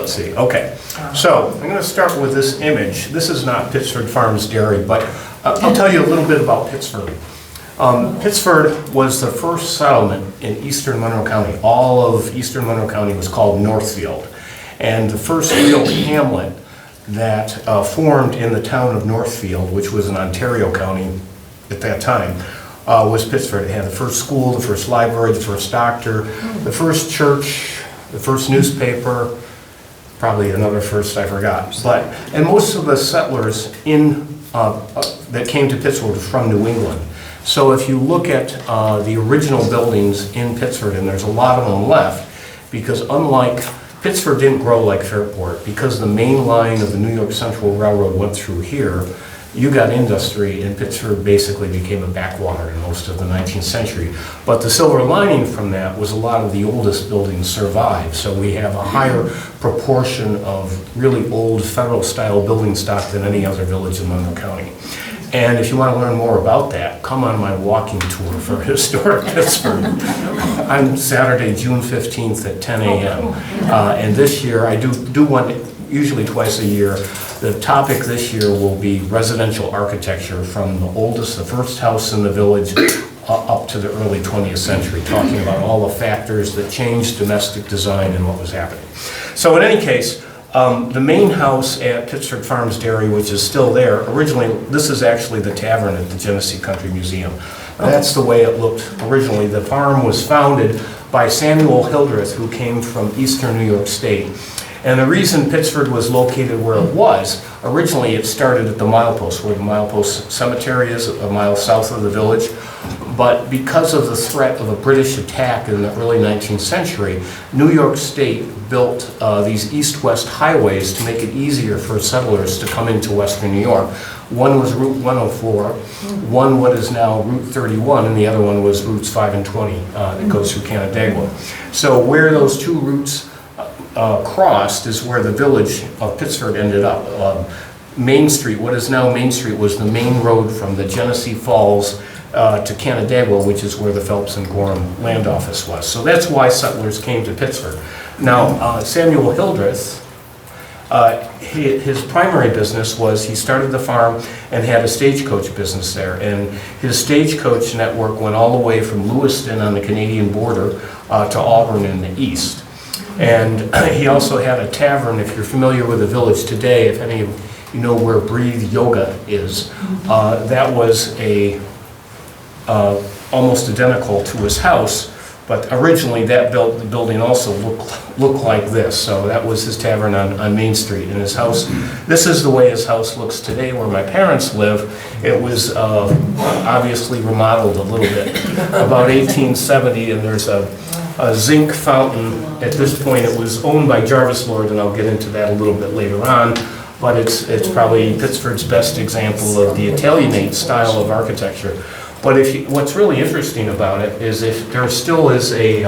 let's see. Okay, so I'm going to start with this image. This is not Pittsford Farms Dairy, but I'll tell you a little bit about Pittsford. Pittsford was the first settlement in eastern Monroe County. All of eastern Monroe County was called Northfield. And the first real hamlet that formed in the town of Northfield, which was in Ontario County at that time, was Pittsford. It had the first school, the first library, the first doctor, the first church, the first newspaper, probably another first I forgot. And most of the settlers that came to Pittsford were from New England. So if you look at the original buildings in Pittsford, and there's a lot of them left, because unlike Pittsford didn't grow like Fairport, because the main line of the New York Central Railroad went through here. You got industry, and Pittsford basically became a backwater in most of the 19th century. But the silver lining from that was a lot of the oldest buildings survived. So we have a higher proportion of really old federal-style building stock than any other village in Monroe County. And if you want to learn more about that, come on my walking tour for historic Pittsford on Saturday, June 15th at 10 a.m. And this year, I do one usually twice a year. The topic this year will be residential architecture from the first house in the village up to the early 20th century, talking about all the factors that changed domestic design and what was happening. So in any case, the main house at Pittsford Farms Dairy, which is still there, originally, this is actually the tavern at the Genesee Country Museum. That's the way it looked originally. The farm was founded by Samuel Hildbreth, who came from eastern New York State. And the reason Pittsford was located where it was, originally it started at the milepost, where the milepost cemetery is, a mile south of the village. But because of the threat of a British attack in the early 19th century, New York State built these east-west highways to make it easier for settlers to come into western New York. One was Route 104, one what is now Route 31, and the other one was Routes 5 and 20 that goes through Canandaigua. So where those two routes crossed is where the village of Pittsford ended up. Main Street, what is now Main Street, was the main road from the Genesee Falls to Canandaigua, which is where the Phelps and Gorham land office was. So that's why settlers came to Pittsford. Now, Samuel Hildbreth, his primary business was he started the farm and had a stagecoach business there. And his stagecoach network went all the way from Lewiston on the Canadian border to Auburn in the east. And he also had a tavern. If you're familiar with the village today, if any of you know where Breathe Yoga is, that was almost identical to his house, but originally that building also looked like this. So that was his tavern on Main Street. And his house, this is the way his house looks today where my parents live. It was obviously remodeled a little bit about 1870, and there's a zinc fountain. At this point it was owned by Jarvis Lord, and I'll get into that a little bit later on, but it's probably Pittsford's best example of the Italianate style of architecture. But what's really interesting about it is if there still is the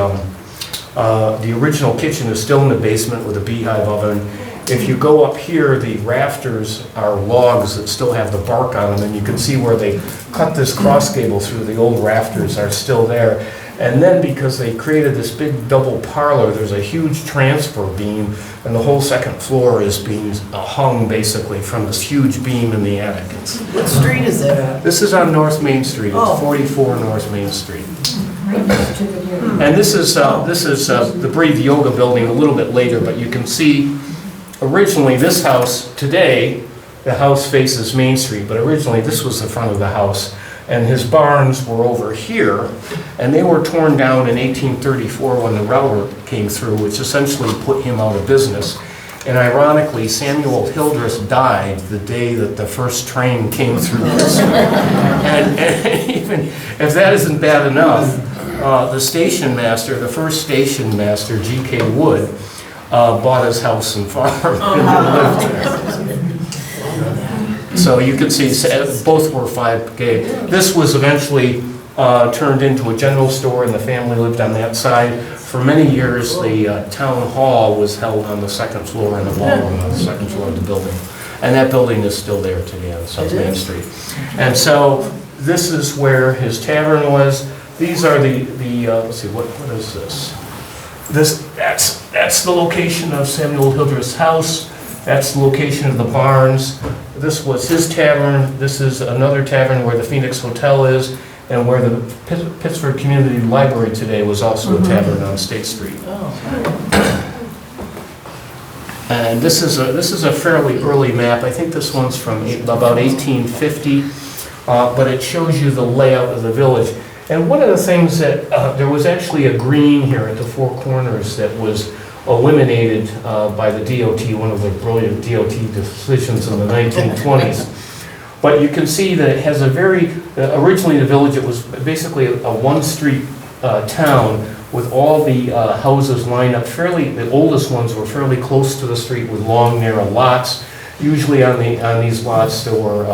original kitchen is still in the basement with a beehive oven. If you go up here, the rafters are logs that still have the bark on them, and you can see where they cut this cross gable through. The old rafters are still there. And then because they created this big double parlor, there's a huge transfer beam, and the whole second floor is being hung basically from this huge beam in the attic. What street is it at? This is on North Main Street. It's 44 North Main Street. And this is the Breathe Yoga building a little bit later, but you can see originally this house, today the house faces Main Street, but originally this was the front of the house. And his barns were over here, and they were torn down in 1834 when the railroad came through, which essentially put him out of business. And ironically, Samuel Hildbreth died the day that the first train came through this. And even if that isn't bad enough, the station master, the first station master, G.K. Wood, bought his house and farm and lived there. So you can see both were 5K. This was eventually turned into a general store, and the family lived on that side. For many years, the town hall was held on the second floor and the ballroom on the second floor of the building. And that building is still there today on South Main Street. And so this is where his tavern was. These are the let's see, what is this? That's the location of Samuel Hildbreth's house. That's the location of the barns. This was his tavern. This is another tavern where the Phoenix Hotel is, and where the Pittsford Community Library today was also a tavern on State Street. And this is a fairly early map. I think this one's from about 1850, but it shows you the layout of the village. And one of the things that, there was actually a green here at the four corners that was eliminated by the DOT, one of the brilliant DOT decisions in the 1920s. But you can see that it has a originally the village, it was basically a one-street town with all the houses lined up the oldest ones were fairly close to the street with long, narrow lots. Usually on these lots there were,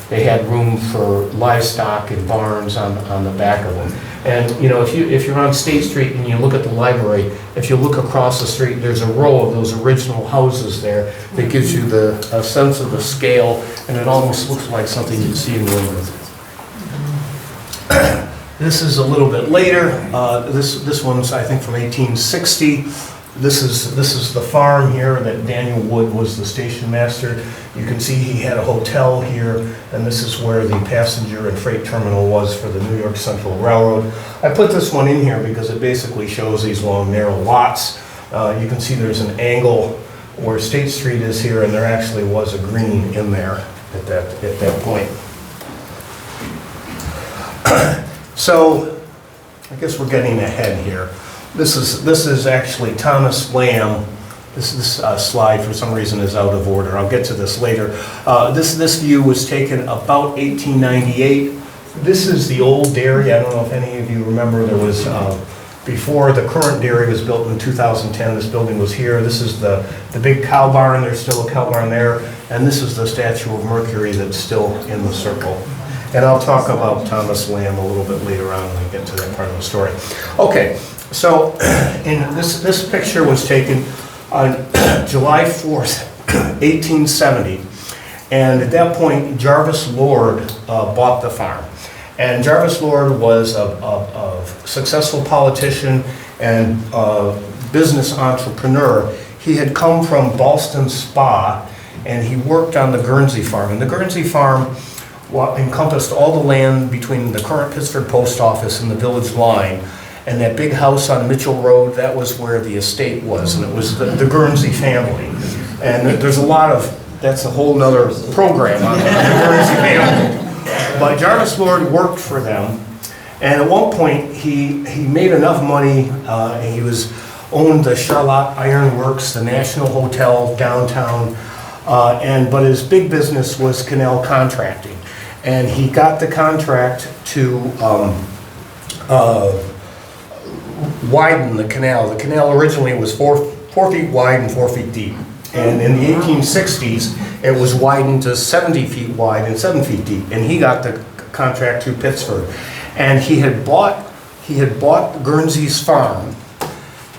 they had room for livestock and barns on the back of them. And if you're on State Street and you look at the library, if you look across the street, there's a row of those original houses there that gives you a sense of the scale, and it almost looks like something you'd see in New England. This is a little bit later. This one's, I think, from 1860. This is the farm here that Daniel Wood was the station master. You can see he had a hotel here, and this is where the passenger and freight terminal was for the New York Central Railroad. I put this one in here because it basically shows these long, narrow lots. You can see there's an angle where State Street is here, and there actually was a green in there at that point. So, I guess we're getting ahead here. This is actually Thomas Lamb. This slide for some reason is out of order. I'll get to this later. This view was taken about 1898. This is the old dairy. I don't know if any of you remember, there was, before the current dairy was built in 2010, this building was here. This is the big cow barn. There's still a cow barn there. And this is the statue of Mercury that's still in the circle. And I'll talk about Thomas Lamb a little bit later on when we get to that part of the story. Okay, so this picture was taken on July 4th, 1870. And at that point, Jarvis Lord bought the farm. And Jarvis Lord was a successful politician and business entrepreneur. He had come from Ballston Spa, and he worked on the Guernsey farm. And the Guernsey farm encompassed all the land between the current Pittsford Post Office and the village line. And that big house on Mitchell Road, that was where the estate was, and it was the Guernsey family. And there's a lot of, that's a whole nother program on the Guernsey family. But Jarvis Lord worked for them, and at one point he made enough money, and he owned the Charlotte Iron Works, the National Hotel downtown, but his big business was canal contracting. And he got the contract to widen the canal. The canal originally was 4 feet wide and 4 feet deep. And in the 1860s, it was widened to 70 feet wide and 7 feet deep. And he got the contract to Pittsford. And he had bought Guernsey's farm,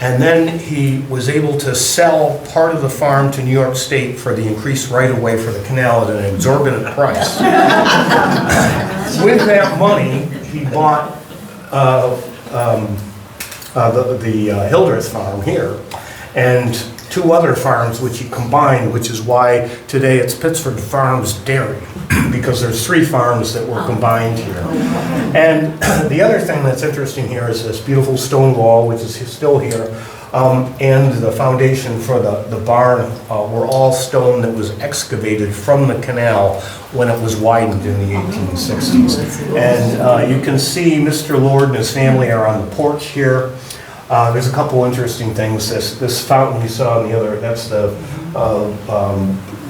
and then he was able to sell part of the farm to New York State for the increased right-of-way for the canal at an exorbitant price. With that money, he bought the Hildreth farm here, and 2 other farms which he combined, which is why today it's Pittsford Farms Dairy, because there's 3 farms that were combined here. And the other thing that's interesting here is this beautiful stone wall, which is still here, and the foundation for the barn were all stone that was excavated from the canal when it was widened in the 1860s. And you can see Mr. Lord and his family are on the porch here. There's a couple interesting things. This fountain you saw on the other, that's the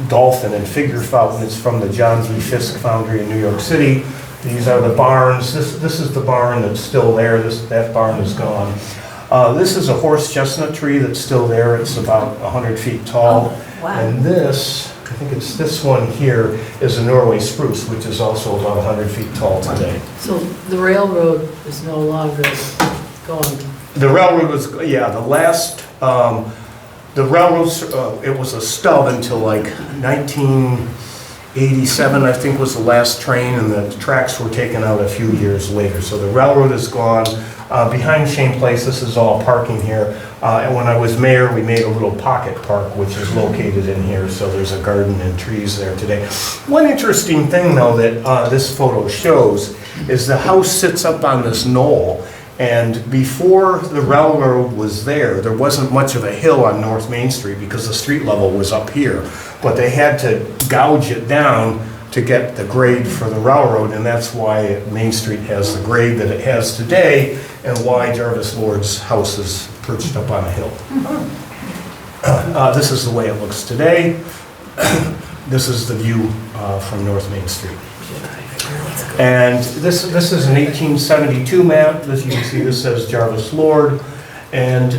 dolphin and figure fountain. It's from the John V. Fisk Foundry in New York City. These are the barns. This is the barn that's still there. That barn is gone. This is a horse chestnut tree that's still there. It's about 100 feet tall. Oh, wow. And this, I think it's this one here, is a Norway spruce, which is also about 100 feet tall today. So the railroad is no longer going. The railroad was, yeah, the last, the railroads, it was a stub until like 1987, I think, was the last train, and the tracks were taken out a few years later. So the railroad is gone. Behind Shane Place, this is all parking here. And when I was mayor, we made a little pocket park, which is located in here, so there's a garden and trees there today. One interesting thing, though, that this photo shows is the house sits up on this knoll, and before the railroad was there wasn't much of a hill on North Main Street because the street level was up here, but they had to gouge it down to get the grade for the railroad, and that's why Main Street has the grade that it has today, and why Jarvis Lord's house is perched up on a hill. This is the way it looks today. This is the view from North Main Street. And this is an 1872 map. As you can see, this says Jarvis Lord, and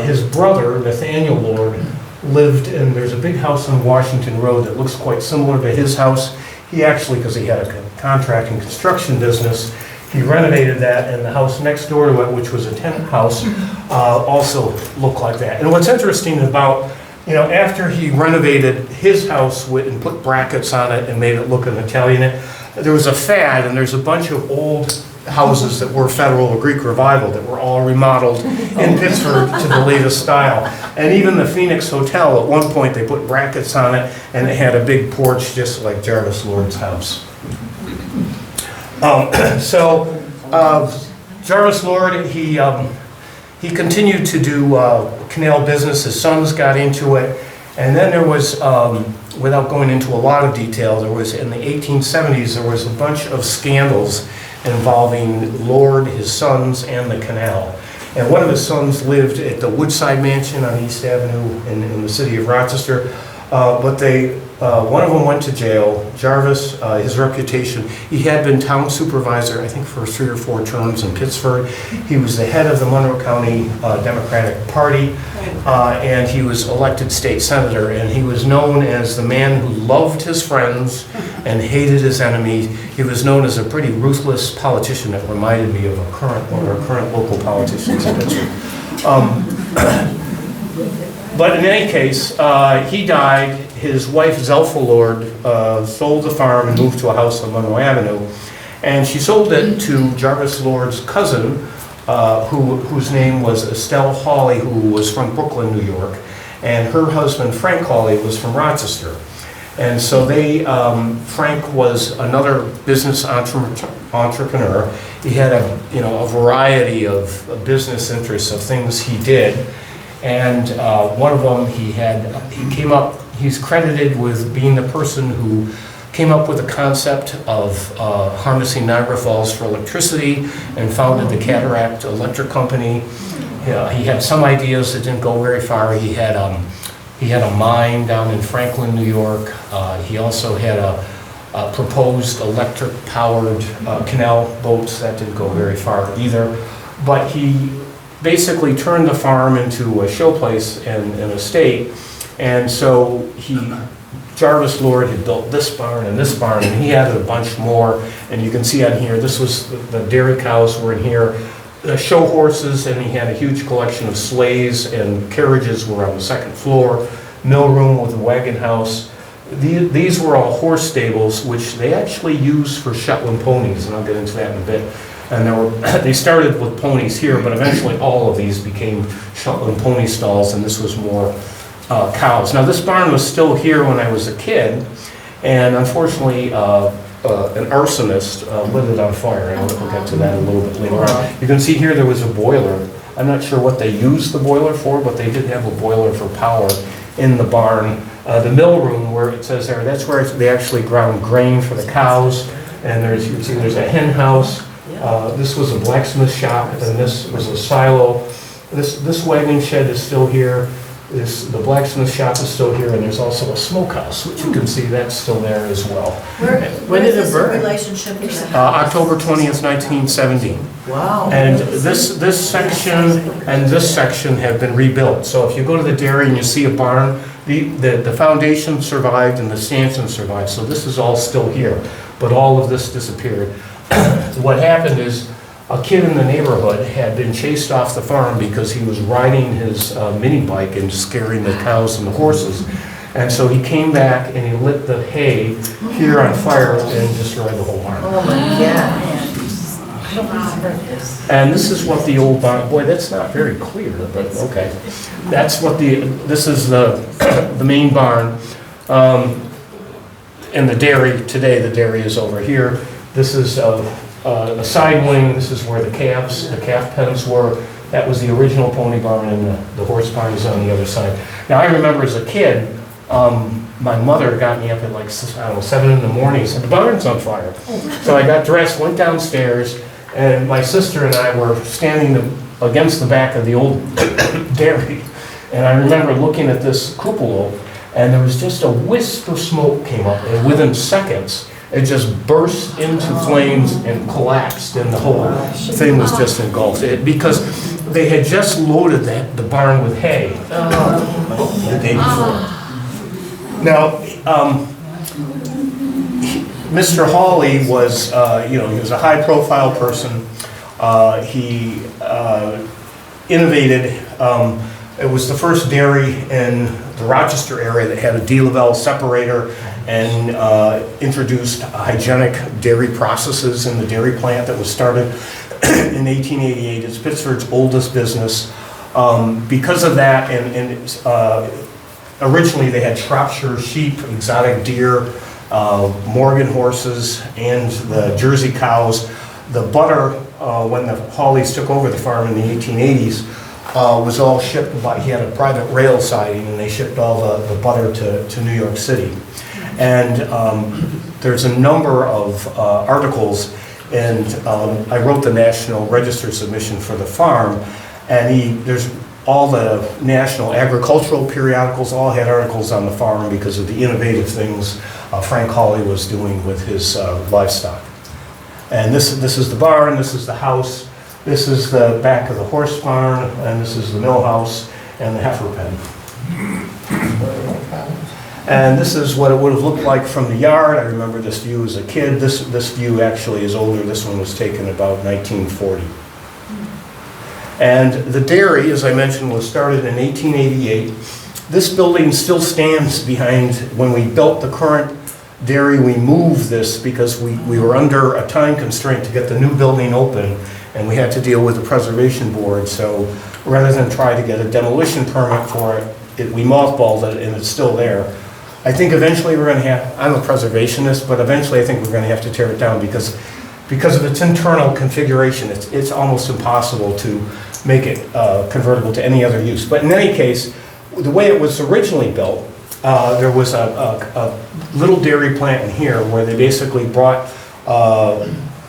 his brother, Nathaniel Lord, lived in, there's a big house on Washington Road that looks quite similar to his house. He actually, because he had a contract and construction business, he renovated that, and the house next door to it, which was a tenant house, also looked like that. And what's interesting about, after he renovated his house and put brackets on it and made it look an Italian, there was a fad, and there's a bunch of old houses that were Federal or Greek Revival that were all remodeled in Pittsburgh to the latest style. And even the Phoenix Hotel, at one point, they put brackets on it, and it had a big porch just like Jarvis Lord's house. Jarvis Lord, he continued to do canal business. His sons got into it. And then there was, without going into a lot of detail, there was, in the 1870s, there was a bunch of scandals involving Lord, his sons, and the canal. And one of his sons lived at the Woodside Mansion on East Avenue in the city of Rochester. But one of them went to jail. Jarvis, his reputation, he had been town supervisor, I think, for 3 or 4 terms in Pittsford. He was the head of the Monroe County Democratic Party, and he was elected state senator. And he was known as the man who loved his friends and hated his enemies. He was known as a pretty ruthless politician that reminded me of one of our current local politicians in Pittsburgh. But in any case, he died. His wife, Zelpha Lord, sold the farm and moved to a house on Monroe Avenue. And she sold it to Jarvis Lord's cousin, whose name was Estelle Hawley, who was from Brooklyn, New York. And her husband, Frank Hawley, was from Rochester. And so Frank was another business entrepreneur. He had a variety of business interests of things he did. And one of them, he's credited with being the person who came up with the concept of harnessing Niagara Falls for electricity and founded the Cataract Electric Company. He had some ideas that didn't go very far. He had a mine down in Franklin, New York. He also had a proposed electric-powered canal boats that didn't go very far either. But he basically turned the farm into a showplace and an estate. And so Jarvis Lord had built this barn, and he had a bunch more. And you can see on here, this was the dairy cows were in here, the show horses, and he had a huge collection of sleighs and carriages were on the second floor, mill room with a wagon house. These were all horse stables, which they actually used for Shetland ponies, and I'll get into that in a bit. And they started with ponies here, but eventually all of these became Shetland pony stalls, and this was more cows. Now, this barn was still here when I was a kid, and unfortunately, an arsonist lit it on fire. And we'll get to that a little bit later on. You can see here there was a boiler. I'm not sure what they used the boiler for, but they did have a boiler for power in the barn. The mill room, where it says there, that's where they actually ground grain for the cows. And you can see there's a hen house. This was a blacksmith shop, and this was a silo. This wagon shed is still here. The blacksmith shop is still here, and there's also a smokehouse, which you can see that's still there as well. When did it burn? Relationship to the house? October 20th, 1970. Wow. And this section and this section have been rebuilt. So if you go to the dairy and you see a barn, the foundation survived and the stanchion survived. So this is all still here, but all of this disappeared. What happened is a kid in the neighborhood had been chased off the farm because he was riding his mini bike and scaring the cows and the horses. And so he came back and he lit the hay here on fire and destroyed the whole barn. Oh my God. And this is what the old barn, boy, that's not very clear, but okay. That's what this is the main barn. And the dairy, today the dairy is over here. This is a side wing, this is where the calf pens were. That was the original pony barn, and the horse barn is on the other side. Now, I remember as a kid, my mother got me up at like, I don't know, 7 in the morning, and said, the barn's on fire. So I got dressed, went downstairs, and my sister and I were standing against the back of the old dairy. And I remember looking at this cupola, and there was just a wisp of smoke came up, and within seconds, it just burst into flames and collapsed, and the whole thing was just engulfed. Because they had just loaded the barn with hay the day before. Now, Mr. Hawley was, he was a high-profile person. He innovated. It was the first dairy in the Rochester area that had a D-level separator and introduced hygienic dairy processes in the dairy plant that was started in 1888. It's Pittsford's oldest business. Because of that, and originally they had Shropshire sheep, exotic deer, Morgan horses, and the Jersey cows. The butter, when the Hawleys took over the farm in the 1880s, was all shipped by, he had a private rail siding, and they shipped all the butter to New York City. And there's a number of articles, and I wrote the National Register submission for the farm, and there's all the national agricultural periodicals all had articles on the farm because of the innovative things Frank Hawley was doing with his livestock. And this is the barn, this is the house, this is the back of the horse barn, and this is the mill house and the heifer pen. And this is what it would have looked like from the yard. I remember this view as a kid. This view actually is older. This one was taken about 1940. And the dairy, as I mentioned, was started in 1888. This building still stands behind, when we built the current dairy, we moved this because we were under a time constraint to get the new building open, and we had to deal with the preservation board. So rather than try to get a demolition permit for it, we mothballed it, and it's still there. I think eventually we're going to have, I'm a preservationist, but eventually I think we're going to have to tear it down because of its internal configuration. It's almost impossible to make it convertible to any other use. But in any case, the way it was originally built, there was a little dairy plant in here where they basically brought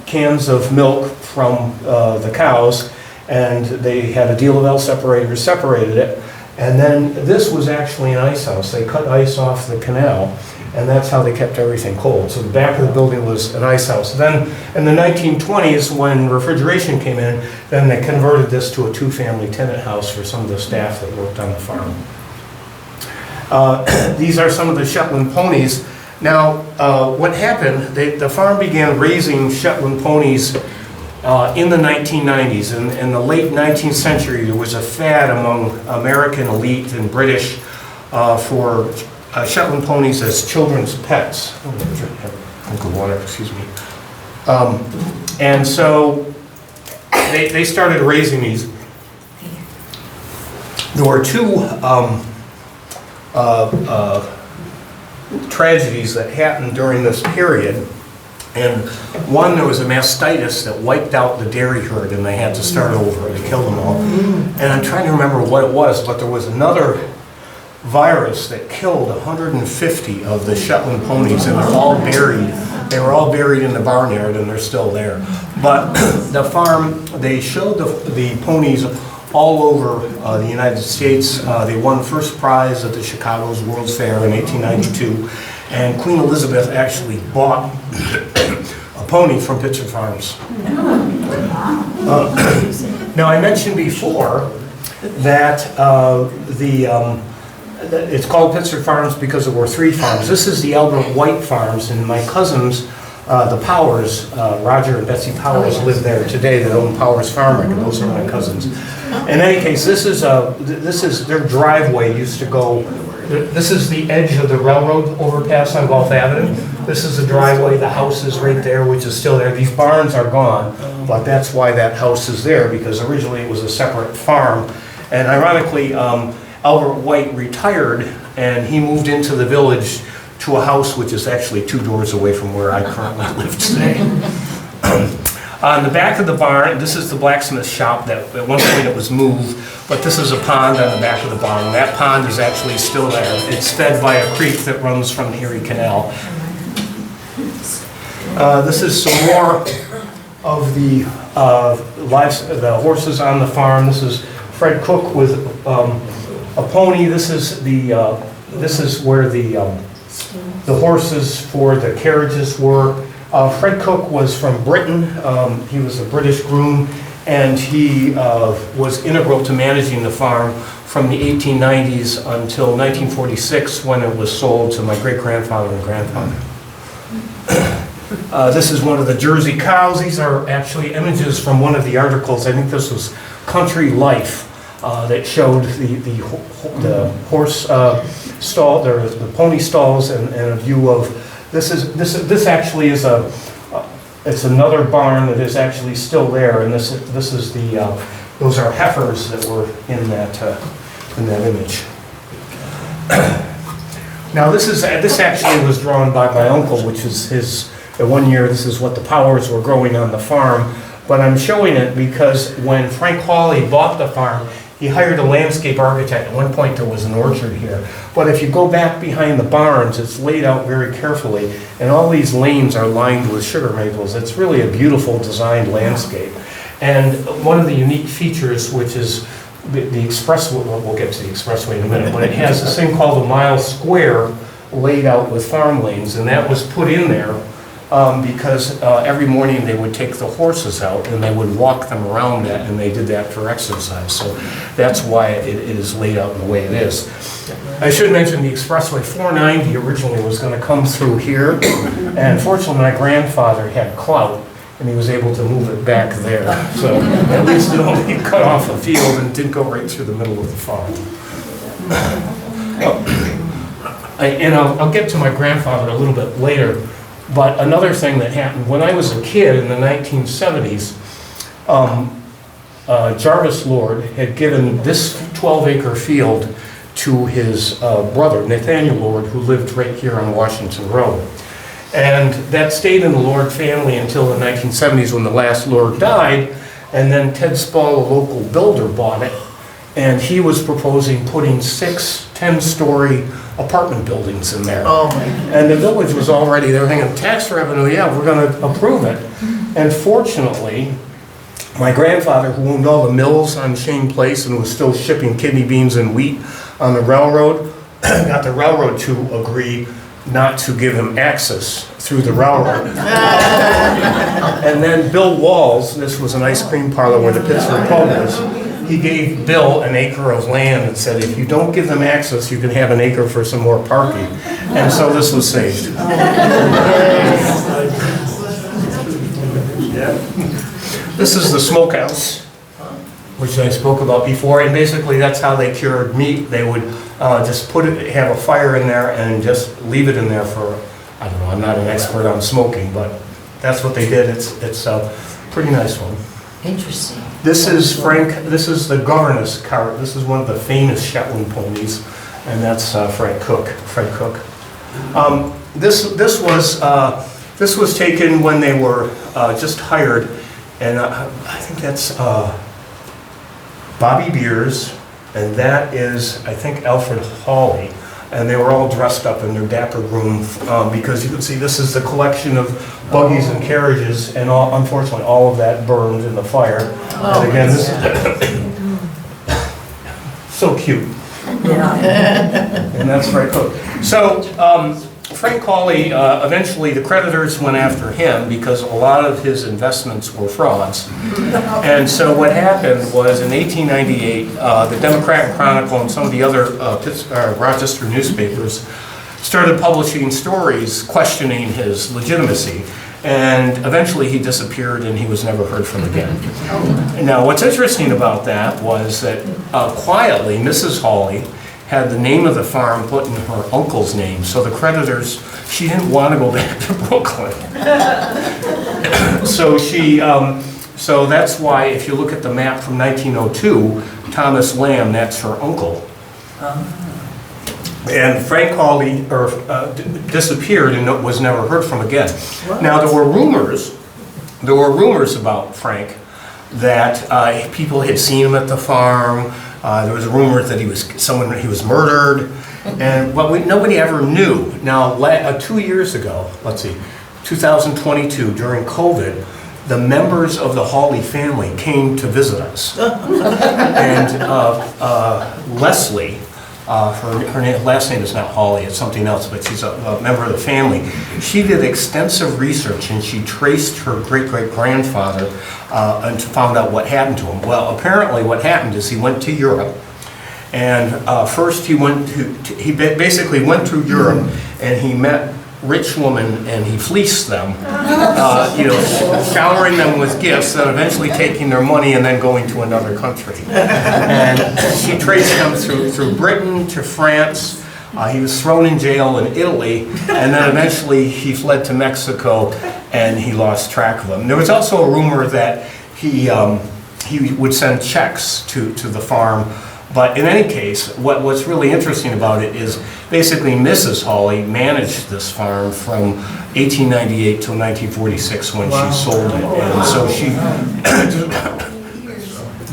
cans of milk from the cows, and they had a deal-of-L separator, separated it, and then this was actually an ice house. They cut ice off the canal, and that's how they kept everything cold. So the back of the building was an ice house. Then in the 1920s, when refrigeration came in, then they converted this to a two-family tenant house for some of the staff that worked on the farm. These are some of the Shetland ponies. Now, what happened, the farm began raising Shetland ponies in the 1990s. In the late 19th century, there was a fad among American elite and British for Shetland ponies as children's pets. Drink of water, excuse me. And so they started raising these. There were two tragedies that happened during this period. And one, there was a mastitis that wiped out the dairy herd, and they had to start over. They killed them all. And I'm trying to remember what it was, but there was another virus that killed 150 of the Shetland ponies, and they're all buried. They were all buried in the barnyard, and they're still there. But the farm, they showed the ponies all over the United States. They won first prize at the Chicago's World's Fair in 1892, and Queen Elizabeth actually bought a pony from Pittsford Farms. Now, I mentioned before that it's called Pittsford Farms because there were 3 farms. This is the Albert White Farms, and my cousins, the Powers, Roger and Betsy Powers, live there today. That own Powers Farm Record. Those are my cousins. In any case, this is their driveway used to go This is the edge of the railroad overpass on Gulf Avenue. This is the driveway, the house is right there, which is still there. These barns are gone, but that's why that house is there, because originally it was a separate farm. And ironically, Albert White retired, and he moved into the village to a house which is actually 2 doors away from where I currently live today. On the back of the barn, this is the blacksmith shop that at one point it was moved, but this is a pond on the back of the barn. That pond is actually still there. It's fed by a creek that runs from the Erie Canal. This is some more of the horses on the farm. This is Fred Cook with a pony. This is where the horses for the carriages were. Fred Cook was from Britain. He was a British groom, and he was integral to managing the farm from the 1890s until 1946, when it was sold to my great-grandfather and grandfather. This is one of the Jersey cows. These are actually images from one of the articles. I think this was Country Life that showed the horse stall, the pony stalls, and a view of. This actually is it's another barn that is actually still there, and this is those are heifers that were in that image. Now this actually was drawn by my uncle, which is his. One year, this is what the Powers were growing on the farm, but I'm showing it because when Frank Hawley bought the farm, he hired a landscape architect. At one point there was an orchard here. But if you go back behind the barns, it's laid out very carefully, and all these lanes are lined with sugar maples. It's really a beautiful designed landscape. And one of the unique features, which is the expressway, we'll get to the expressway in a minute, but it has this thing called a mile square laid out with farm lanes, and that was put in there because every morning they would take the horses out and they would walk them around that, and they did that for exercise. So that's why it is laid out in the way it is. I should mention the expressway 490 originally was going to come through here, and fortunately my grandfather had clout and he was able to move it back there. So at least it only cut off a field and didn't go right through the middle of the farm. I'll get to my grandfather a little bit later. But another thing that happened, when I was a kid in the 1970s, Jarvis Lord had given this 12-acre field to his brother, Nathaniel Lord, who lived right here on Washington Road. And that stayed in the Lord family until the 1970s when the last Lord died, and then Ted Spall, a local builder, bought it, and he was proposing putting 6 10-story apartment buildings in there. Oh my. And the village was already, they were thinking, tax revenue, yeah, we're going to approve it. And fortunately, my grandfather, who owned all the mills on Shane Place and was still shipping kidney beans and wheat on the railroad, got the railroad to agree not to give him access through the railroad. And then Bill Walls, this was an ice cream parlor where the Pittsford pub was, he gave Bill an acre of land and said, if you don't give them access, you can have an acre for some more parking. And so this was saved. This is the smokehouse, which I spoke about before, and basically that's how they cured meat. They would just have a fire in there and just leave it in there for, I don't know, I'm not an expert on smoking, but that's what they did. It's a pretty nice one. Interesting. This is this is the governess cart. This is one of the famous Shetland ponies, and that's Fred Cook. This was taken when they were just hired, and I think that's Bobby Beers, and that is, I think, Alfred Hawley. And they were all dressed up in their dapper groom because you can see this is the collection of buggies and carriages, and unfortunately all of that burned in the fire. Oh, and again, this is so cute. Yeah. And that's Frank Cook. So Frank Hawley, eventually the creditors went after him because a lot of his investments were frauds. And so what happened was in 1898, the Democrat Chronicle and some of the other Rochester newspapers started publishing stories questioning his legitimacy. And eventually he disappeared and he was never heard from again. Now what's interesting about that was that quietly Mrs. Hawley had the name of the farm put in her uncle's name. So the creditors, she didn't want to go back to Brooklyn. So that's why if you look at the map from 1902, Thomas Lamb, that's her uncle. And Frank Hawley disappeared and was never heard from again. Now there were rumors about Frank that people had seen him at the farm. There was rumors that he was murdered, but nobody ever knew. Now 2 years ago, 2022, during COVID, the members of the Hawley family came to visit us, and Leslie. Her last name is not Hawley, it's something else, but she's a member of the family. She did extensive research and she traced her great-great-grandfather and found out what happened to him. Well, apparently what happened is he went to Europe, and first he basically went through Europe and he met rich women and he fleeced them, showering them with gifts and eventually taking their money and then going to another country. And she traced them through Britain to France. He was thrown in jail in Italy, and then eventually he fled to Mexico and he lost track of them. There was also a rumor that he would send checks to the farm. But in any case, what's really interesting about it is basically Mrs. Hawley managed this farm from 1898 till 1946 when she sold it. And so she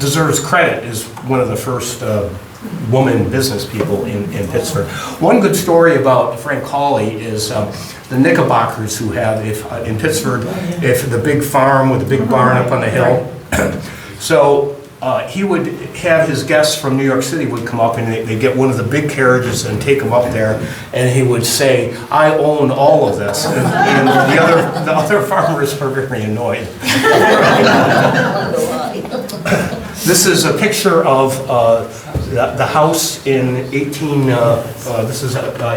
deserves credit as one of the first woman business people in Pittsburgh. One good story about Frank Hawley is the Knickerbockers who have, in Pittsburgh, if the big farm with the big barn up on the hill. So he would have his guests from New York City would come up and they'd get one of the big carriages and take them up there, and he would say, "I own all of this," and the other farmers were very annoyed. This is a picture of the house in I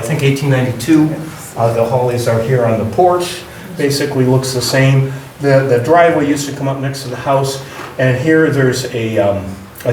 think 1892. The Hawleys are here on the porch. Basically looks the same. The driveway used to come up next to the house. And here there's a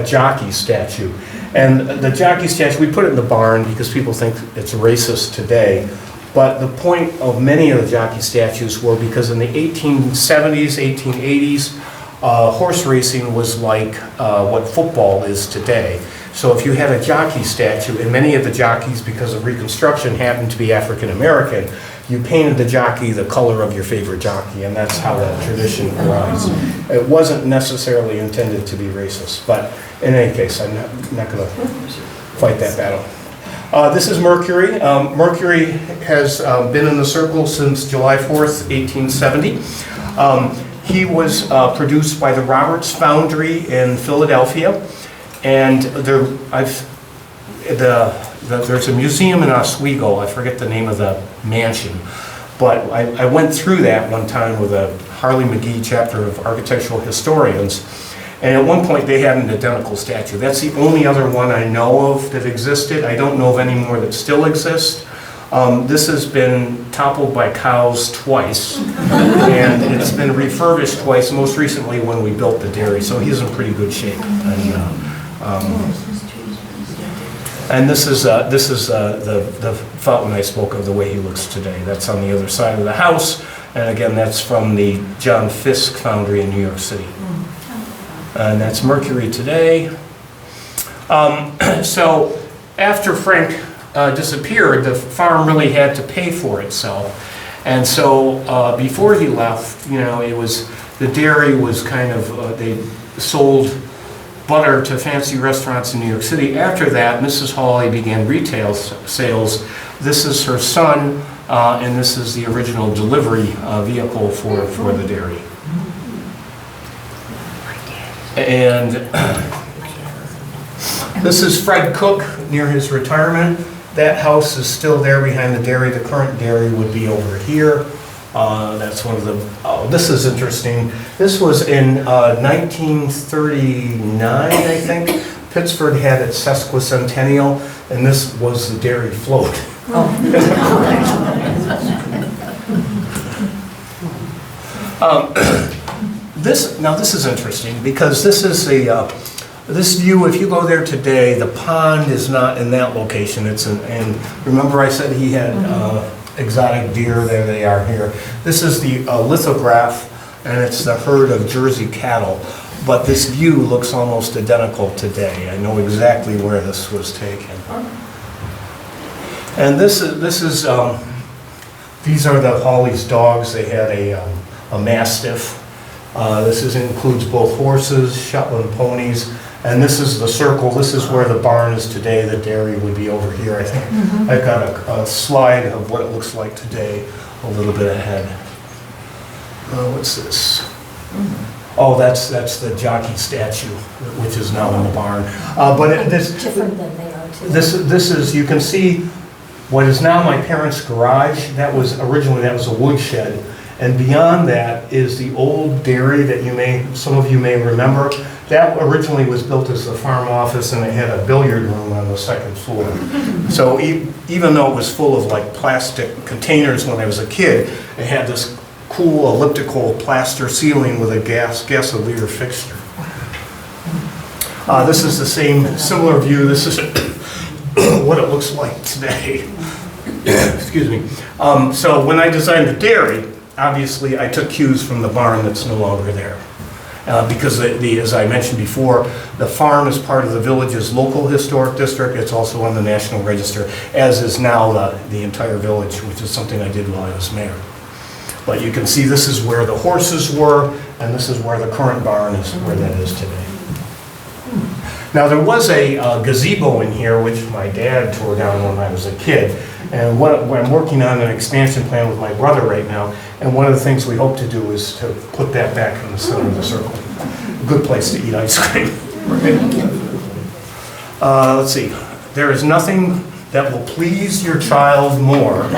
jockey statue. And the jockey statue, we put it in the barn because people think it's racist today. But the point of many of the jockey statues were because in the 1870s, 1880s, horse racing was like what football is today. So if you had a jockey statue, and many of the jockeys, because of Reconstruction, happened to be African American, you painted the jockey the color of your favorite jockey, and that's how that tradition arose. It wasn't necessarily intended to be racist, but in any case, I'm not going to fight that battle. This is Mercury. Mercury has been in the circle since July 4th, 1870. He was produced by the Roberts Foundry in Philadelphia, and there's a museum in Oswego, I forget the name of the mansion, but I went through that one time with a Harley McGee chapter of architectural historians, and at one point they had an identical statue. That's the only other one I know of that existed. I don't know of any more that still exist. This has been toppled by cows twice, and it's been refurbished twice, most recently when we built the dairy, so he's in pretty good shape. And this is the fountain I spoke of, the way he looks today. That's on the other side of the house, and again, that's from the John Fisk Foundry in New York City. And that's Mercury today. So after Frank disappeared, the farm really had to pay for itself. And so before he left, the dairy was kind of, they sold butter to fancy restaurants in New York City. After that, Mrs. Hawley began retail sales. This is her son, and this is the original delivery vehicle for the dairy. And this is Fred Cook near his retirement. That house is still there behind the dairy. The current dairy would be over here. That's one of the, this is interesting. This was in 1939, I think. Pittsford had its sesquicentennial, and this was the dairy float. This is interesting because this is a This view, if you go there today, the pond is not in that location. And remember I said he had exotic deer? There they are here. This is the lithograph, and it's the herd of Jersey cattle. But this view looks almost identical today. I know exactly where this was taken. And these are the Hawley's dogs. They had a Mastiff. This includes both horses, Shetland ponies, and this is the circle. This is where the barn is today. The dairy would be over here, I think. I've got a slide of what it looks like today, a little bit ahead. What's this? Oh, that's the jockey statue, which is now in the barn. Different than they are today. This is, you can see what is now my parents' garage. Originally that was a woodshed. And beyond that is the old dairy that some of you may remember. That originally was built as the farm office, and it had a billiard room on the second floor. So even though it was full of like plastic containers when I was a kid, it had this cool elliptical plaster ceiling with a gasolier fixture. This is the similar view. This is what it looks like today. Excuse me. So when I designed the dairy, obviously I took cues from the barn that's no longer there. Because as I mentioned before, the farm is part of the village's local historic district. It's also on the National Register, as is now the entire village, which is something I did while I was mayor. But you can see this is where the horses were, and this is where the current barn is, where that is today. Now there was a gazebo in here, which my dad tore down when I was a kid. And I'm working on an expansion plan with my brother right now, and one of the things we hope to do is to put that back in the center of the circle. A good place to eat ice cream. Let's see. There is nothing that will please your child more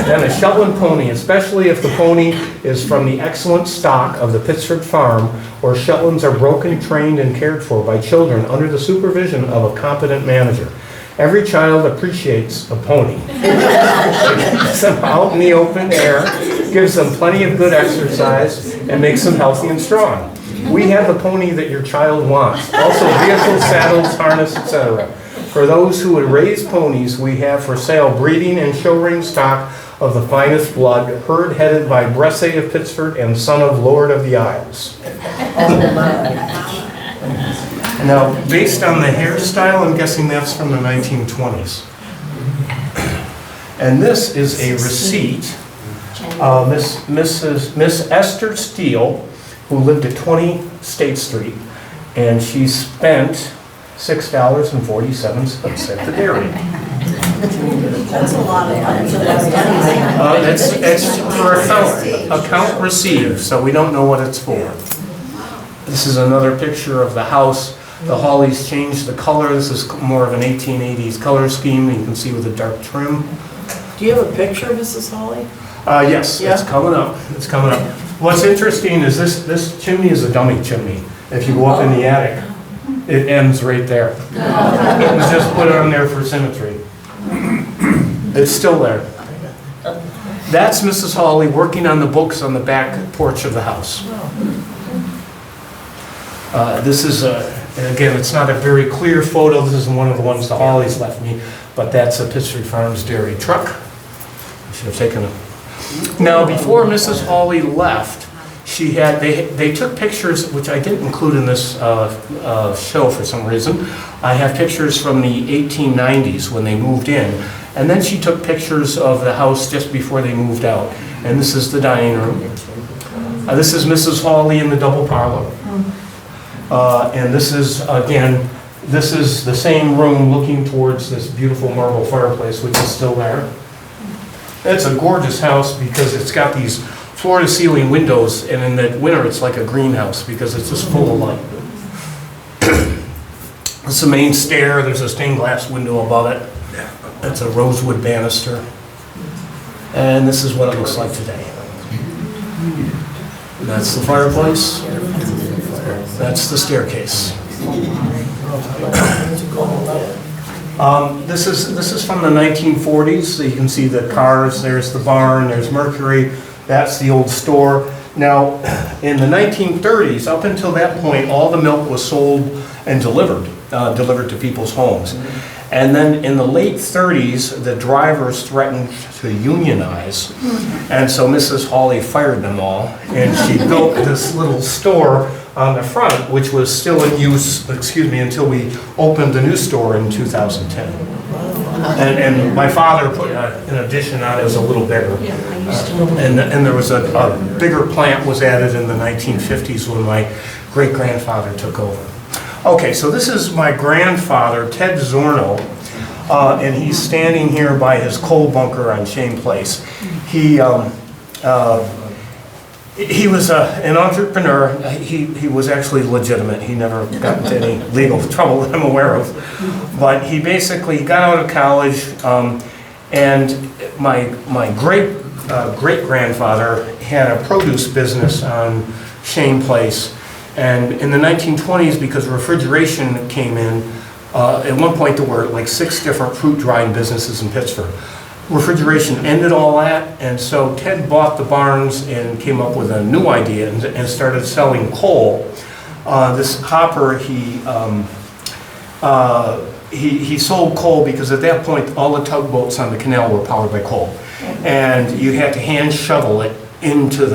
than a Shetland pony, especially if the pony is from the excellent stock of the Pittsford Farm, or Shetlands are broken, trained, and cared for by children under the supervision of a competent manager. Every child appreciates a pony. It keeps them out in the open air, gives them plenty of good exercise, and makes them healthy and strong. We have the pony that your child wants. Also vehicles, saddles, harness, etc. For those who would raise ponies, we have for sale breeding and show ring stock of the finest blood, herd headed by Bresse of Pittsford and son of Lord of the Isles. Now, based on the hairstyle, I'm guessing that's from the 1920s. And this is a receipt. Miss Esther Steele, who lived at 20 State Street, and she spent $6.47 at the dairy. That's a lot of money. It's for account received, so we don't know what it's for. This is another picture of the house. The Hawleys changed the color. This is more of an 1880s color scheme, you can see with a dark trim. Do you have a picture of Mrs. Hawley? Yes, Yeah. it's coming up. It's coming up. What's interesting is this chimney is a dummy chimney. If you go up in the attic, it ends right there. It was just put on there for symmetry. It's still there. That's Mrs. Hawley working on the books on the back porch of the house. This is, and again, it's not a very clear photo. This isn't one of the ones the Hawleys left me, but that's a Pittsford Farms dairy truck. I should have taken it. Now, before Mrs. Hawley left, they took pictures, which I didn't include in this show for some reason. I have pictures from the 1890s when they moved in, and then she took pictures of the house just before they moved out. And this is the dining room. This is Mrs. Hawley in the double parlor. And this is, again, this is the same room looking towards this beautiful marble fireplace, which is still there. It's a gorgeous house because it's got these floor-to-ceiling windows, and in the winter it's like a greenhouse because it's just full of light. It's the main stair. There's a stained glass window above it. It's a rosewood banister. And this is what it looks like today. That's the fireplace. That's the staircase. This is from the 1940s. So you can see the cars. There's the barn. There's Mercury. That's the old store. Now, in the 1930s, up until that point, all the milk was sold and delivered to people's homes. And then in the late 30s, the drivers threatened to unionize. And so Mrs. Hawley fired them all, and she built this little store on the front, which was still in use, until we opened the new store in 2010. And my father put an addition on it, was a little bigger. And there was a bigger plant was added in the 1950s when my great-grandfather took over. Okay, so this is my grandfather, Ted Zorno, and he's standing here by his coal bunker on Shane Place. He was an entrepreneur. He was actually legitimate. He never got into any legal trouble that I'm aware of. But he basically got out of college, and my great-grandfather had a produce business on Shane Place. And in the 1920s, because refrigeration came in, at one point there were like 6 different fruit drying businesses in Pittsford. Refrigeration ended all that, and so Ted bought the barns and came up with a new idea and started selling coal. This hopper, he sold coal because at that point all the tugboats on the canal were powered by coal, and you had to hand shovel it into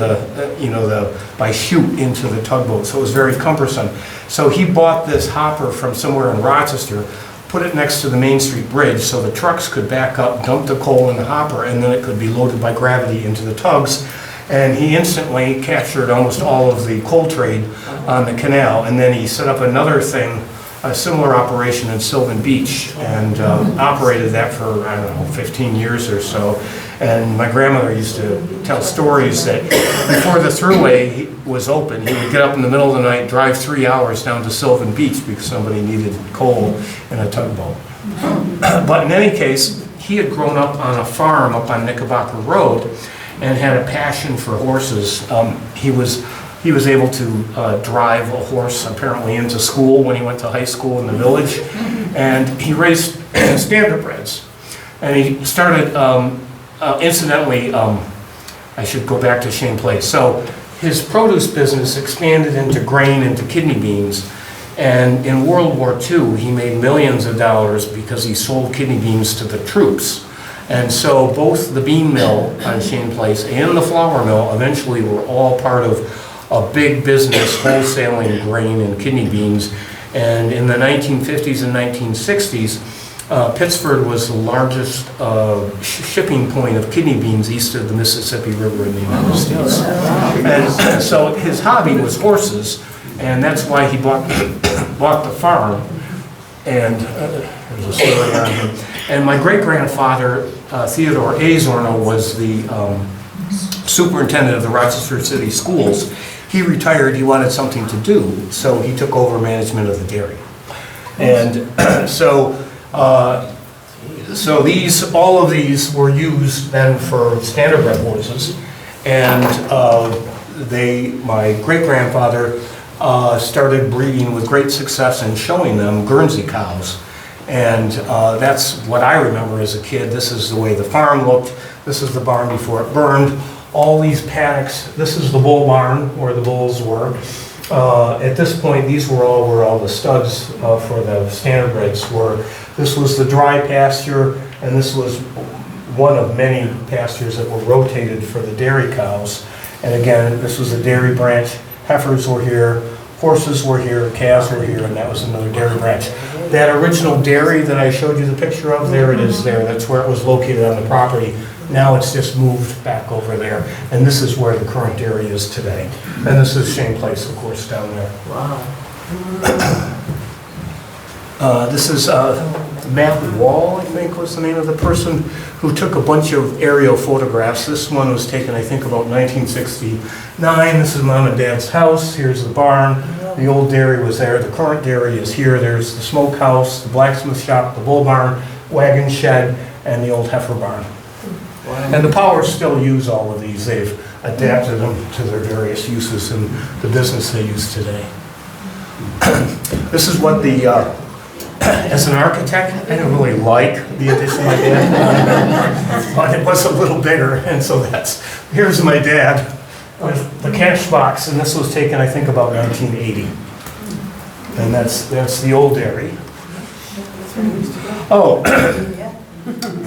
by chute into the tugboat, so it was very cumbersome. So he bought this hopper from somewhere in Rochester, put it next to the Main Street Bridge so the trucks could back up, dump the coal in the hopper, and then it could be loaded by gravity into the tugs. And he instantly captured almost all of the coal trade on the canal, and then he set up another thing, a similar operation in Sylvan Beach, and operated that for, I don't know, 15 years or so. And my grandmother used to tell stories that before the thruway was open, he would get up in the middle of the night, drive 3 hours down to Sylvan Beach because somebody needed coal in a tugboat. But in any case, he had grown up on a farm up on Knickerbocker Road and had a passion for horses. He was able to drive a horse apparently into school when he went to high school in the village, and he raised standardbreds. And he started, incidentally, I should go back to Shane Place. So his produce business expanded into grain, into kidney beans, and in World War II he made millions of dollars because he sold kidney beans to the troops. And so both the bean mill on Shane Place and the flour mill eventually were all part of a big business wholesaling grain and kidney beans. And in the 1950s and 1960s, Pittsford was the largest shipping point of kidney beans east of the Mississippi River in the United States. And so his hobby was horses, and that's why he bought the farm. And there's a story on him. And my great-grandfather, Theodore A. Zorno, was the superintendent of the Rochester City Schools. He retired, he wanted something to do, so he took over management of the dairy. And so all of these were used then for standardbred horses, and my great-grandfather started breeding with great success and showing them Guernsey cows. And that's what I remember as a kid. This is the way the farm looked. This is the barn before it burned. All these paddocks, this is the bull barn where the bulls were. At this point, these were all where all the studs for the standardbreds were. This was the dry pasture, and this was one of many pastures that were rotated for the dairy cows. And again, this was the dairy branch. Heifers were here, horses were here, calves were here, and that was another dairy branch. That original dairy that I showed you the picture of, there it is there. That's where it was located on the property. Now it's just moved back over there, and this is where the current dairy is today. And this is Shane Place, of course, down there. Wow. This is Matt Wall, I think was the name of the person who took a bunch of aerial photographs. This one was taken, I think, about 1969. This is Mom and Dad's house. Here's the barn. The old dairy was there. The current dairy is here. There's the smokehouse, the blacksmith shop, the bull barn, wagon shed, and the old heifer barn. And the Powers still use all of these. They've adapted them to their various uses in the business they use today. This is what as an architect, I didn't really like the addition my dad, but it was a little bigger, and so here's my dad with the cash box, and this was taken, I think, about 1980. And that's the old dairy. Oh,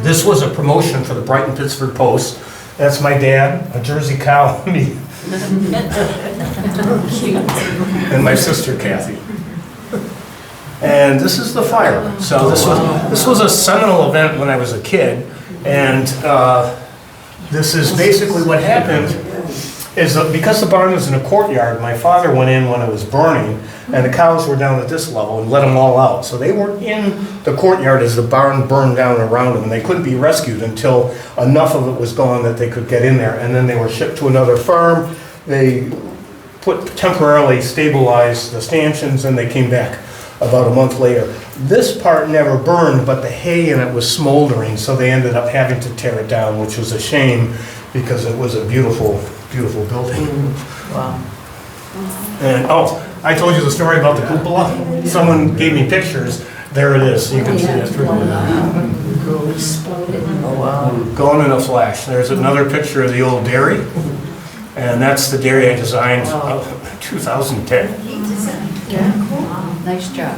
this was a promotion for the Brighton Pittsford Post. That's my dad, a Jersey cow, me. And my sister Kathy. And this is the fire. So this was a seminal event when I was a kid, and this is basically what happened. Is that because the barn was in a courtyard, my father went in when it was burning, and the cows were down at this level and let them all out. So they were in the courtyard as the barn burned down around them, and they couldn't be rescued until enough of it was gone that they could get in there. And then they were shipped to another farm. They temporarily stabilized the stanchions, and they came back about a month later. This part never burned, but the hay in it was smoldering, so they ended up having to tear it down, which was a shame because it was a beautiful, beautiful building. Wow. And, oh, I told you the story about the cupola. Someone gave me pictures. There it is. You can see it through. Oh, wow. Going in a flash. There's another picture of the old dairy. And that's the dairy I designed in 2010. Nice job.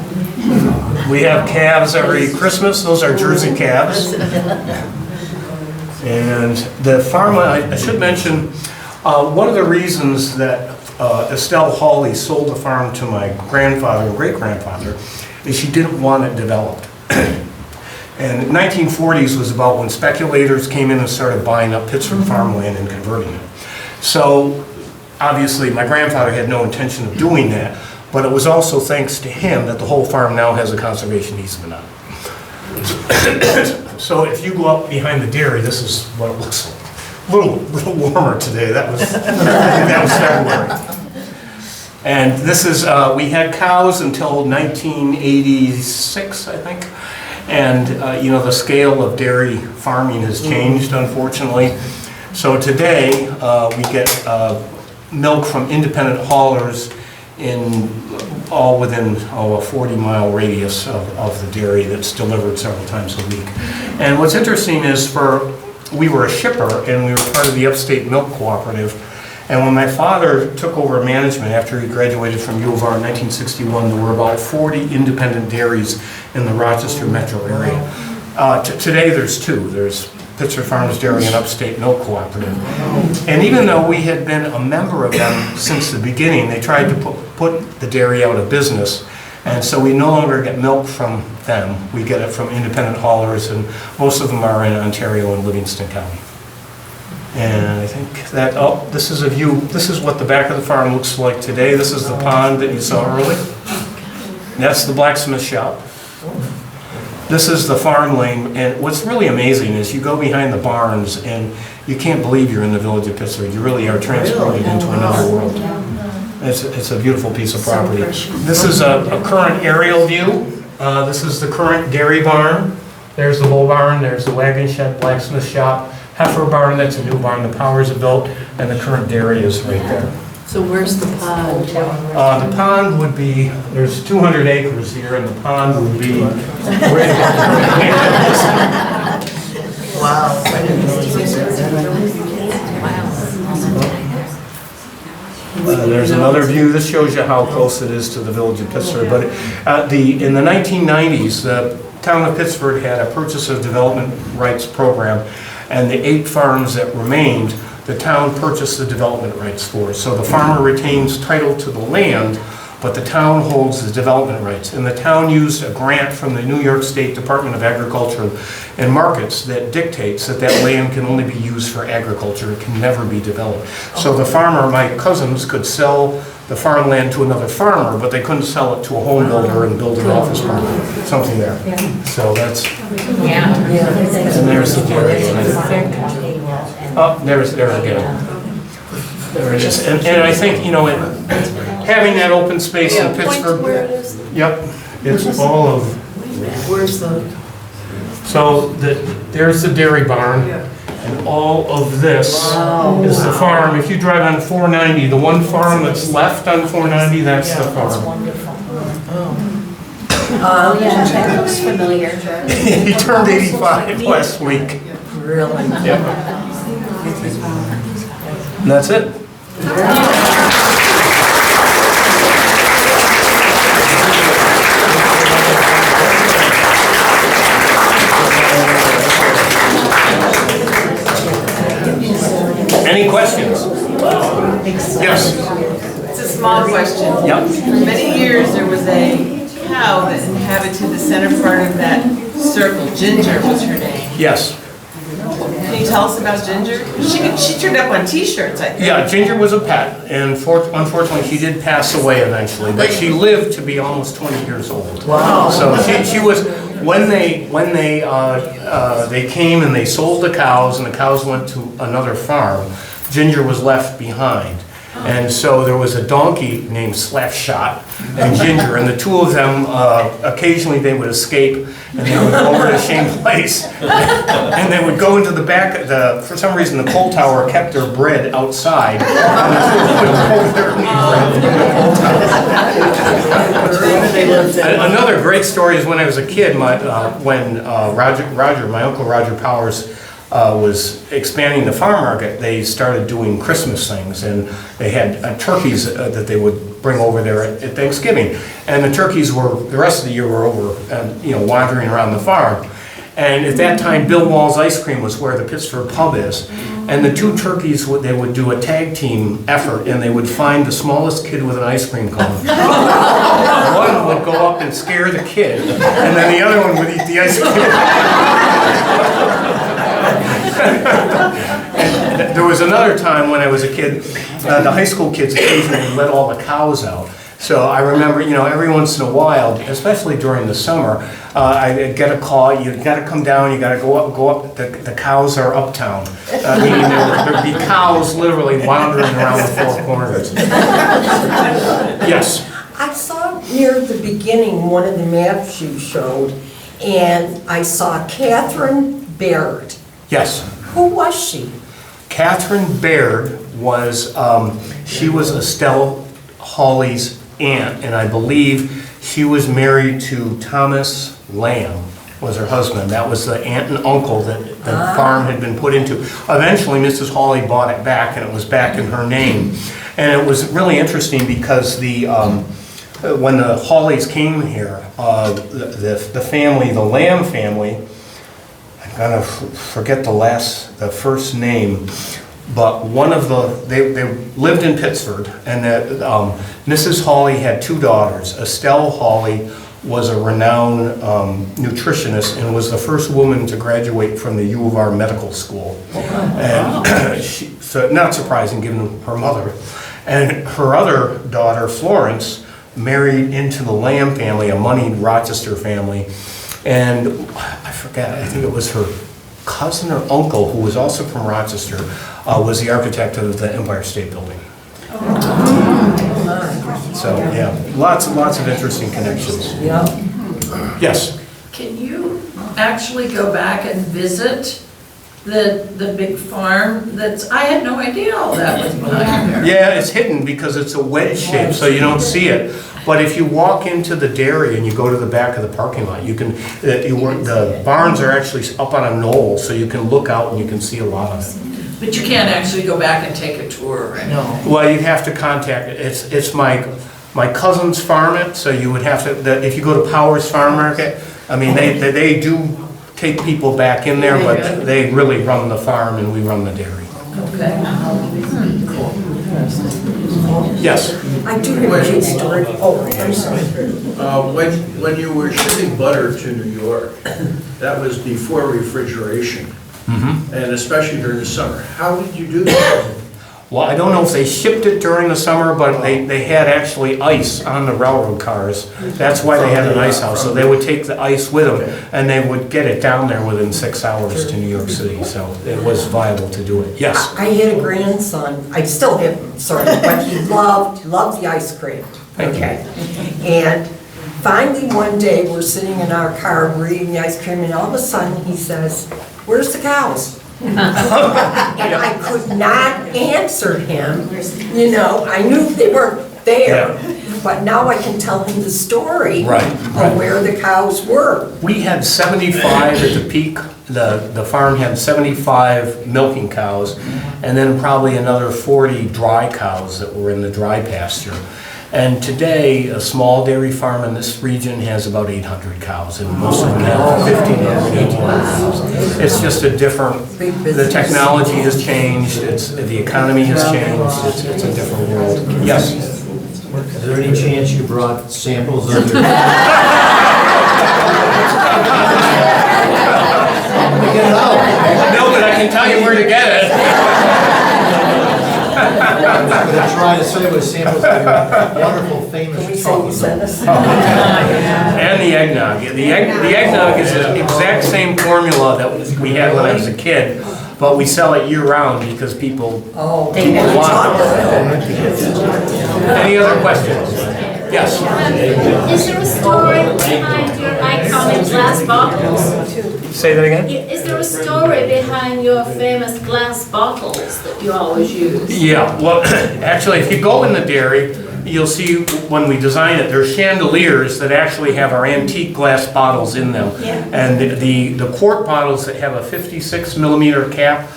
We have calves every Christmas. Those are Jersey calves. And the farm, I should mention, one of the reasons that Estelle Hawley sold the farm to my grandfather and great-grandfather is she didn't want it developed. And the 1940s was about when speculators came in and started buying up Pittsford farmland and converting it. So obviously my grandfather had no intention of doing that, but it was also thanks to him that the whole farm now has a conservation easement on it. So if you go up behind the dairy, this is what it looks like. A little warmer today. That was February. And this is, we had cows until 1986, I think. And you know, the scale of dairy farming has changed, unfortunately. So today, we get milk from independent haulers in all within a 40-mile radius of the dairy that's delivered several times a week. And what's interesting is we were a shipper and we were part of the Upstate Milk Cooperative. And when my father took over management after he graduated from U of R in 1961, there were about 40 independent dairies in the Rochester metro area. Today there's two. There's Pittsford Farms Dairy and Upstate Milk Cooperative. And even though we had been a member of them since the beginning, they tried to put the dairy out of business. And so we no longer get milk from them. We get it from independent haulers, and most of them are in Ontario and Livingston County. And I think that, oh, this is a view, this is what the back of the farm looks like today. This is the pond that you saw earlier. That's the blacksmith shop. This is the farm lane, and what's really amazing is you go behind the barns and you can't believe you're in the village of Pittsford. You really are transported into another world. It's a beautiful piece of property. This is a current aerial view. This is the current dairy barn. There's the bull barn, there's the wagon shed, blacksmith shop, heifer barn, that's a new barn, the powers are built, and the current dairy is right there. So where's the pond? The pond would be, there's 200 acres here, and the pond would be Wow. there's another view. This shows you how close it is to the village of Pittsford. But in the 1990s, the town of Pittsford had a purchase of development rights program, and the 8 farms that remained, the town purchased the development rights for. So the farmer retains title to the land, but the town holds the development rights. And the town used a grant from the New York State Department of Agriculture and Markets that dictates that that land can only be used for agriculture. It can never be developed. So the farmer, my cousins, could sell the farmland to another farmer, but they couldn't sell it to a home builder and build an office park, something there. So that's, and there's the dairy, and I think, oh, there's there again. There it is. And I think, you know, having that open space in Pittsburgh. Where it is? Yep, it's all of, Where's the? so there's the dairy barn, and all of this is the farm. If you drive on 490, the one farm that's left on 490, that's the farm. Wonderful. Oh, yeah, that looks familiar. He turned 85 last week. Really? Yep. And that's it. Any questions? Yes. It's a small question. Yep. For many years, there was a cow that inhabited the center part of that circle. Ginger was her name. Yes. Can you tell us about Ginger? She turned up on T-shirts, I think. Yeah, Ginger was a pet, and unfortunately, she did pass away eventually, but she lived to be almost 20 years old. Wow. So she was, when they came and they sold the cows, and the cows went to another farm, Ginger was left behind. And so there was a donkey named Slapshot and Ginger, and the two of them, occasionally they would escape, and they would go over to Shane Place, and they would go into the back, for some reason the coal tower kept their bread outside, and the two would go over there and eat bread. Another great story is when I was a kid, when my Uncle Roger Powers was expanding the farm market, they started doing Christmas things, and they had turkeys that they would bring over there at Thanksgiving. And the turkeys were, the rest of the year were over, wandering around the farm. And at that time, Bill Wall's Ice Cream was where the Pittsford pub is. And the two turkeys, they would do a tag team effort, and they would find the smallest kid with an ice cream cone. One would go up and scare the kid, and then the other one would eat the ice cream. And there was another time when I was a kid, the high school kids occasionally let all the cows out. So I remember, every once in a while, especially during the summer, I'd get a call, you've got to come down, you got to go up, the cows are uptown. Meaning there'd be cows literally wandering around the four corners. Yes? I saw near the beginning one of the maps you showed, and I saw Catherine Baird. Yes. Who was she? Catherine Baird was, she was Estelle Hawley's aunt, and I believe she was married to Thomas Lamb, was her husband. That was the aunt and uncle that the farm had been put into. Eventually, Mrs. Hawley bought it back, and it was back in her name. And it was really interesting because when the Hawleys came here, the family, the Lamb family, I'm gonna forget the first name, but one of they lived in Pittsford, and Mrs. Hawley had two daughters. Estelle Hawley was a renowned nutritionist and was the first woman to graduate from the U of R medical school. And so not surprising given her mother. And her other daughter, Florence, married into the Lamb family, a moneyed Rochester family. And I forget, I think it was her cousin or uncle, who was also from Rochester, was the architect of the Empire State Building. So, yeah, lots of interesting connections. Yeah. Yes? Can you actually go back and visit the big farm I had no idea all that was behind there. Yeah, it's hidden because it's a wedge shape, so you don't see it. But if you walk into the dairy and you go to the back of the parking lot, you can, the barns are actually up on a knoll, so you can look out and you can see a lot of it. But you can't actually go back and take a tour, right? No. Well, you have to contact it. It's my cousins farm it, so you would have to, if you go to Powers Farm Market, I mean, they do take people back in there, but they really run the farm and we run the dairy. Okay. Yes? I do have a good story. Oh, I'm sorry. When you were shipping butter to New York, that was before refrigeration, and especially during the summer. How did you do that? Well, I don't know if they shipped it during the summer, but they had actually ice on the railroad cars. That's why they had an ice house. So they would take the ice with them, and they would get it down there within 6 hours to New York City. So it was viable to do it. Yes? I had a grandson, I still have him, sorry, but he loved the ice cream. Okay. And finally one day we're sitting in our car, we're eating the ice cream, and all of a sudden he says, "Where's the cows?" And I could not answer him, I knew they weren't there. but now I can tell him the story Right, right. of where the cows were. We had 75 at the peak. The farm had 75 milking cows, and then probably another 40 dry cows that were in the dry pasture. And today, a small dairy farm in this region has about 800 cows, and most of them have 1,500, 1,800 cows. It's just a different, the technology has changed, the economy has changed, it's a different world. Yes? Is there any chance you brought samples of your... No, but I can tell you where to get it. I'm trying to say with samples of your wonderful, famous chocolate. And the eggnog. The eggnog is the exact same formula that we had when I was a kid, but we sell it year-round because people want it. Any other questions? Yes? Is there a story behind your iconic glass bottles? Say that again? Is there a story behind your famous glass bottles that you always use? Yeah, well, actually, if you go in the dairy, you'll see when we design it, there's chandeliers that actually have our antique glass bottles in them. And the quart bottles that have a 56 millimeter cap,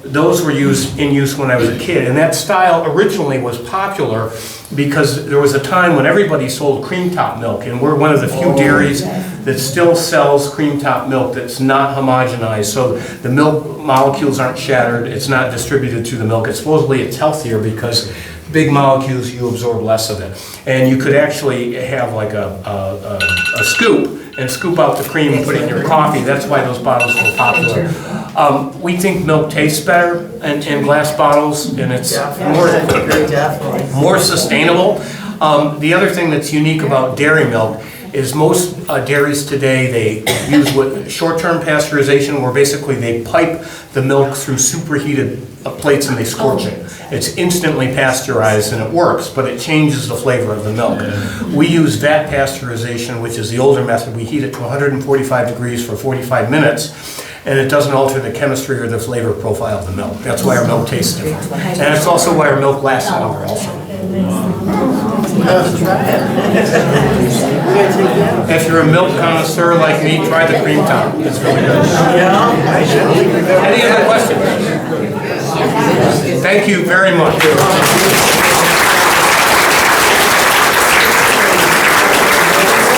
those were in use when I was a kid. And that style originally was popular because there was a time when everybody sold cream top milk, and we're one of the few dairies that still sells cream top milk that's not homogenized, so the milk molecules aren't shattered, it's not distributed through the milk. Supposedly it's healthier because big molecules, you absorb less of it. And you could actually have like a scoop and scoop out the cream and put it in your coffee. That's why those bottles were popular. We think milk tastes better in glass bottles, and it's more sustainable. The other thing that's unique about dairy milk is most dairies today, they use short-term pasteurization, where basically they pipe the milk through superheated plates and they scorch it. It's instantly pasteurized and it works, but it changes the flavor of the milk. We use vat pasteurization, which is the older method. We heat it to 145 degrees for 45 minutes, and it doesn't alter the chemistry or the flavor profile of the milk. That's why our milk tastes different. And it's also why our milk lasts longer also. If you're a milk connoisseur like me, try the cream top. It's really good. Any other questions? Thank you very much.